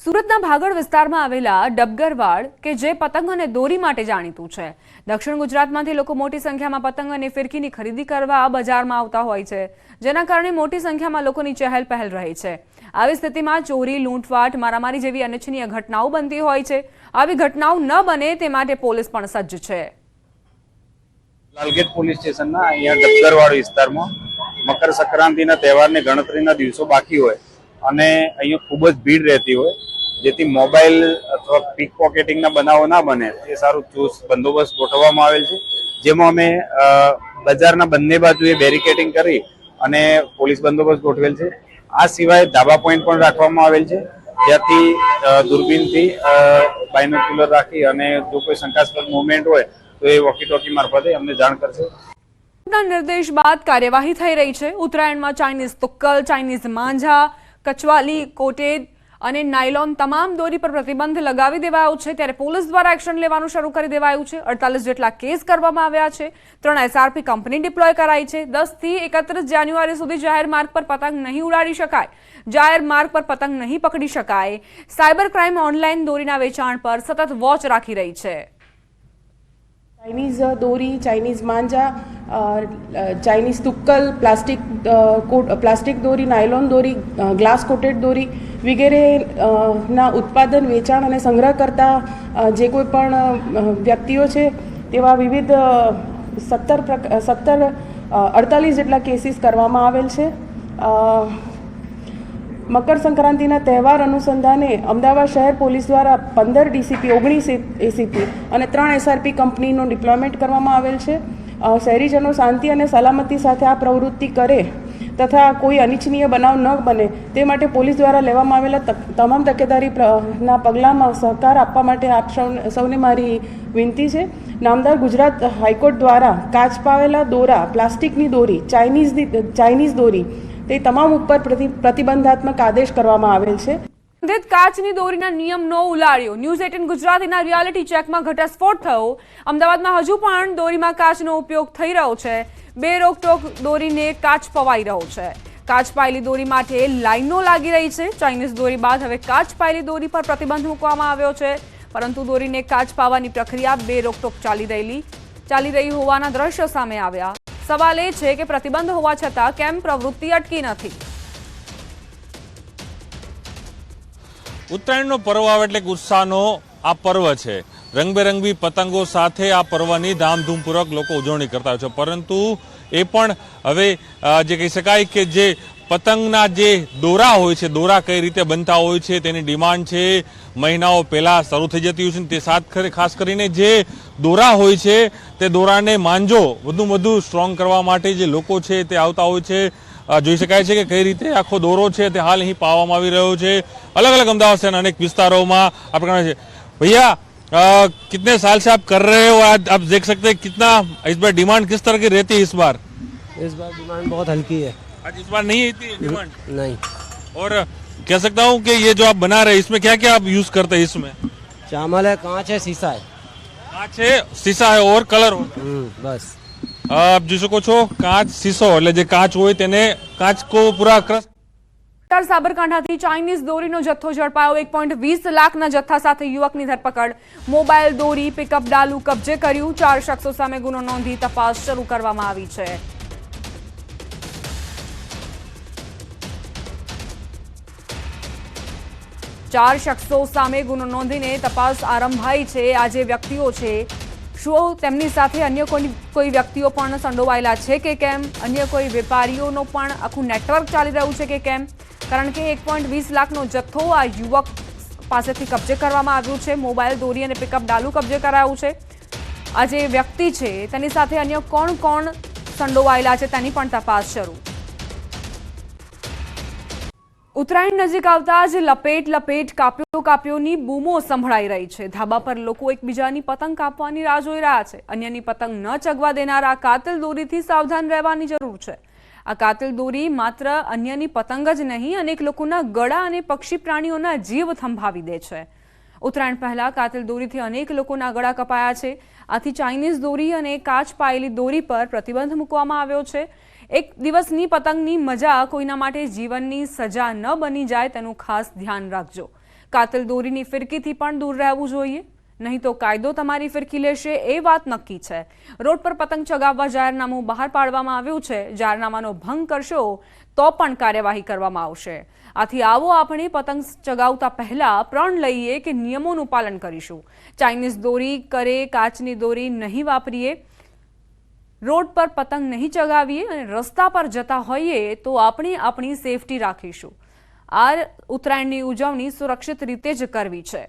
સુરતના ભાગળ વિસ્તારમાં આવેલા ડબગરવાડ કે જે પતંગ અને દોરી માટે જાણીતું છે। દક્ષિણ ગુજરાતમાંથી લોકો મોટી સંખ્યામાં પતંગ અને ફિરકીની ખરીદી કરવા બજારમાં આવતા હોય છે, જેના કારણે મોટી સંખ્યામાં લોકોની ચહેલ પહેલ રહે છે। આવી સ્થિતિમાં ચોરી, લૂંટફાટ, મારામારી જેવી અનિચ્છનીય ઘટનાઓ બનતી હોય છે। આવી ઘટનાઓ ન બને તે માટે પોલીસ પણ સજ્જ છે। લાલગેટ પોલીસ સ્ટેશનના અહીંયા ડબગરવાડ વિસ્તારમાં મકર સંક્રાંતિના તહેવારને ગણતરીના દિવસો બાકી હોય અને અહીંયા ખૂબ જ ભીડ રહેતી હોય, જેથી મોબાઈલ અથવા પીક પોકેટિંગના બનાવો ના બને એ સારું ચુસ્ત બંદોબસ્ત ગોઠવવામાં આવેલ છે, જેમાં અમે બજારના બંને બાજુએ બેરિકેડિંગ કરી અને પોલીસ બંદોબસ્ત ગોઠવેલ છે। આ સિવાય ધાબા પોઈન્ટ પણ રાખવામાં આવેલ છે, જ્યાંથી દૂરબીનથી બાયનોક્યુલર રાખી અને જો કોઈ શંકાસ્પદ મુવમેન્ટ હોય તો એ વોકી ટોકી મારફતે અમને જાણ કરશે। નિર્દેશ બાદ કાર્યવાહી થઈ રહી છે। ઉત્તરાયણમાં ચાઇનીઝ તુક્કલ, ચાઇનીઝ માંઝા, કચવાલી, કોટેડ અને નાયલોન તમામ દોરી પર પ્રતિબંધ લગાવી દેવાયો છે, ત્યારે પોલીસ દ્વારા એક્શન લેવાનું શરૂ કરી દેવાયું છે। 48 જેટલા કેસ કરવામાં આવ્યા છે। 3 SRP કંપની ડિપ્લોય કરાઈ છે। 10 થી 31 જાન્યુઆરી સુધી જાહેર માર્ગ પર પતંગ નહીં ઉડાડી શકાય, જાહેર માર્ગ પર પતંગ નહીં પકડી શકાય। સાયબર ક્રાઇમ ઓનલાઈન દોરીના વેચાણ પર સતત વોચ રાખી રહી છે। चाइनीज़ दोरी, चाइनीज़ मांझा, चाइनीज़ तुक्कल, प्लास्टिक दोरी, नायलॉन दोरी, ग्लास कोटेड दोरी वगैरह ना उत्पादन, वेचाण અને સંગ્રહ કરતા જે કોઈ પણ વ્યક્તિઓ છે તેવા વિવિધ 48 જેટલા કેસીસ કરવામાં આવેલ છે। મકર સંક્રાંતિના તહેવાર અનુસંધાને અમદાવાદ શહેર પોલીસ દ્વારા 15 DCP, 19 ACP અને 3 SRP કંપનીનું ડિપ્લોયમેન્ટ કરવામાં આવેલ છે। શહેરીજનો શાંતિ અને સલામતી સાથે આ પ્રવૃત્તિ કરે તથા કોઈ અનિચ્છનીય બનાવ ન બને તે માટે પોલીસ દ્વારા લેવામાં આવેલા તમામ તકેદારીના પગલાંમાં સહકાર આપવા માટે આપ સૌને મારી વિનંતી છે। નામદાર ગુજરાત હાઈકોર્ટ દ્વારા કાચ પાવેલા દોરા, પ્લાસ્ટિકની દોરી, ચાઇનીઝ દોરી તે તમામ ઉપર પ્રતિબંધાત્મક આદેશ કરવામાં આવેલ છે। કાચની દોરીના નિયમ ન ઉલાળ્યો। ન્યૂઝ 18 ગુજરાતીના રિયાલિટી ચેકમાં ઘટસ્ફોટ થયો। અમદાવાદમાં હજુ પણ દોરીમાં કાચનો ઉપયોગ થઈ રહ્યો છે। બે રોકટોક દોરીને કાચ પવાઈ રહ્યો છે। કાચ પાયેલી દોરી માટે લાઈનો લાગી રહી છે। ચાઇનીઝ દોરી બાદ હવે કાચ પાયેલી દોરી પર પ્રતિબંધ મૂકવામાં આવ્યો છે, પરંતુ દોરીને કાચ પાવાની પ્રક્રિયા બે રોકટોક ચાલી રહી હોવાના દ્રશ્યો સામે આવ્યા। સવાલ એ છે કે પ્રતિબંધ હોવા છતાં કેમ પ્રવૃત્તિ અટકી નથી। ઉત્તરાયણનો પર્વ આવે એટલે ઉત્સાહનો આ પર્વ છે। રંગબેરંગી પતંગો સાથે આ પર્વની ધામધૂમપૂર્વક લોકો ઉજવણી કરતા હોય છે, પરંતુ એ પણ હવે જે કહી શકાય કે જે પતંગના જે દોરા હોય છે, દોરા કઈ રીતે બનતા હોય છે તેની ડિમાન્ડ છે મહિનાઓ પહેલા શરૂ થઈ જતી હોય છે। તે ખાસ કરીને જે દોરા હોય છે તે દોરાને માંજો વધુ સ્ટ્રોંગ કરવા માટે જે લોકો છે તે આવતા હોય છે। જોઈ શકાય છે કે કઈ રીતે આખો દોરો છે તે હાલ અહીં પાવામાં આવી રહ્યો છે। अलग अलग अहमदाबाद से अनेक विस्तारों में आप भैया कितने साल से आप कर रहे हो? आज आप देख सकते हैं कितना इस बार डिमांड किस तरह की रहती है? इस बार डिमांड बहुत हल्की है। आज इस बार नहीं थी डिमांड? नहीं। और कह सकता हूँ कि ये जो आप बना रहे हैं इसमें क्या क्या आप यूज करते हैं? इसमें चावल है, कांच है, शीशा है। कांच है, शीशा है और कलर हो बस। आप જોઈ શકો છો કાચ સીસો એટલે જે કાચ હોય તેને કાચ કો પૂરા ક્રશ। સાબરકાંઠાથી ચાઇનીઝ દોરીનો જથ્થો ઝડપાયો। 1.20 લાખના જથ્થા સાથે યુવકની ધરપકડ। મોબાઈલ, દોરી, પિકઅપ ડાલુ કબજે કર્યું। 4 શખ્સો સામે ગુનો નોંધી તપાસ શરૂ કરવામાં આવી છે। ચાર શખ્સો સામે ગુનો નોંધીને તપાસ આરંભાઈ છે। આ જે વ્યક્તિઓ છે શું તેમની સાથે અન્ય કોઈ વ્યક્તિઓ પણ સંડોવાયેલા છે કે કેમ, અન્ય કોઈ વેપારીઓનો પણ આખું નેટવર્ક ચાલી રહ્યું છે કે કેમ, કારણ કે 1.20 લાખનો જથ્થો આ યુવક પાસેથી કબજે કરવામાં આવ્યું છે। મોબાઈલ, દોરી અને પિકઅપ ડાલુ કબજે કરાયું છે। આ જે વ્યક્તિ છે તેની સાથે અન્ય કોણ સંડોવાયેલા છે તેની પણ તપાસ શરૂ। ઉત્તરાયણ નજીક આવતા જ લપેટ કાપ્યોની બૂમો સંભળાઈ રહી છે। ધાબા પર લોકો એકબીજાની પતંગ કાપવાની રાહ જોઈ રહ્યા છે। અન્યની પતંગ ન ચગવા દેનારા કાતિલ દોરીથી સાવધાન રહેવાની જરૂર છે। આ કાતિલ દોરી માત્ર અન્યની પતંગ જ નહીં, અનેક લોકોના ગળા અને પક્ષી પ્રાણીઓના જીવ થંભાવી દે છે। ઉત્તરાયણ પહેલા કાતિલ દોરીથી અનેક લોકોના ગળા કપાયા છે। આથી ચાઇનીઝ દોરી અને કાચ પાયેલી દોરી પર પ્રતિબંધ મૂકવામાં આવ્યો છે। એક દિવસની પતંગની મજા કોઈના માટે જીવનની સજા ન બની જાય તેનું ખાસ ધ્યાન રાખજો। કાતલ દોરીની ફિરકીથી પણ દૂર રહેવું જોઈએ, નહીં તો કાયદો તમારી ફિરકી લેશે એ વાત નક્કી છે. રોડ પર પતંગ ચગાવવા જાહેરનામું બહાર પાડવામાં આવ્યું છે. જાહેરનામાનો ભંગ કરશો તો પણ કાર્યવાહી કરવામાં આવશે. આથી આવો આપણે પતંગ ચગાવતા પહેલા પ્રણ લઈએ કે નિયમોનું પાલન કરીશું. ચાઇનીઝ દોરી કરે કાચની દોરી નહીં વાપરીએ, રોડ પર પતંગ નહીં ચગાવીએ અને રસ્તા પર જતા હોઈએ તો આપણે આપણી સેફટી રાખીશું. આ ઉત્તરાયણની ઉજવણી સુરક્ષિત રીતે જ કરવી છે.